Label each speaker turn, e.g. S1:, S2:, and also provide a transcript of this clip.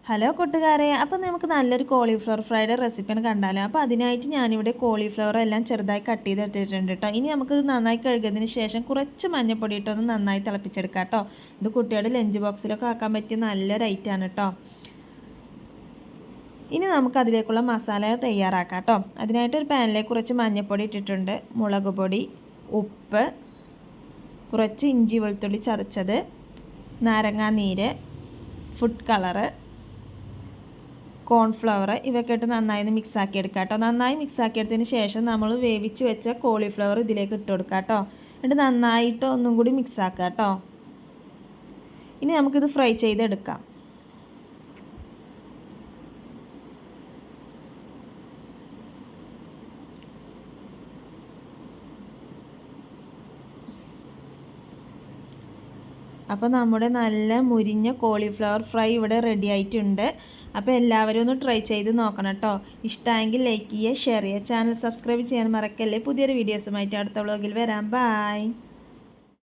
S1: Hello കൂട്ടുകാരെ, അപ്പോൾ നമുക്ക് നല്ലൊരു കോളിഫ്ലവർ ഫ്രൈഡ് റെസിപ്പിയാണ് കണ്ടാലോ. അപ്പോൾ അതിനായിട്ട് ഞാനിവിടെ കോളിഫ്ലവർ എല്ലാം ചെറുതായി കട്ട് ചെയ്തെടുത്തിട്ടുണ്ട് കേട്ടോ. ഇനി നമുക്കിത് നന്നായി കഴുകിയതിന് ശേഷം കുറച്ച് മഞ്ഞൾപ്പൊടി ഇട്ടൊന്ന് നന്നായി തിളപ്പിച്ചെടുക്കാം കേട്ടോ. ഇത് കുട്ടികളുടെ ലഞ്ച് ബോക്സിലൊക്കെ ആക്കാൻ പറ്റിയ നല്ലൊരു ഐറ്റമാണ് കേട്ടോ. ഇനി നമുക്കതിലേക്കുള്ള മസാല തയ്യാറാക്കാം കേട്ടോ. അതിനായിട്ട് ഒരു പാനിലേക്ക് കുറച്ച് മഞ്ഞൾപ്പൊടി ഇട്ടിട്ടുണ്ട്, മുളക് പൊടി, ഉപ്പ്, കുറച്ച് ഇഞ്ചി വെളുത്തുള്ളി ചതച്ചത്, നാരങ്ങാനീര്, ഫുഡ് കളറ്, കോൺഫ്ലവർ, ഇവയൊക്കെ ഇട്ട് നന്നായി മിക്സ് ആക്കി എടുക്കുക കേട്ടോ. നന്നായി മിക്സ് ആക്കി എടുത്തതിന് ശേഷം നമ്മൾ വേവിച്ച് വെച്ച കോളിഫ്ലവർ ഇതിലേക്ക് ഇട്ട് കൊടുക്കുക കേട്ടോ. എന്നിട്ട് നന്നായിട്ട് ഒന്നും കൂടി മിക്സ് ആക്കുക കേട്ടോ. ഇനി നമുക്കിത് ഫ്രൈ ചെയ്തെടുക്കാം. അപ്പോൾ നമ്മുടെ നല്ല മുരിഞ്ഞ കോളിഫ്ലവർ ഫ്രൈ ഇവിടെ റെഡി ആയിട്ടുണ്ട്. അപ്പോൾ എല്ലാവരും ഒന്ന് ട്രൈ ചെയ്ത് നോക്കണം കേട്ടോ. ഇഷ്ടമെങ്കിൽ ലൈക്ക് ചെയ്യുക, ഷെയർ ചെയ്യുക, ചാനൽ സബ്സ്ക്രൈബ് ചെയ്യാൻ മറക്കല്ലേ. പുതിയൊരു വീഡിയോസുമായിട്ട് അടുത്ത വ്ളോഗിൽ വരാം. ബൈ.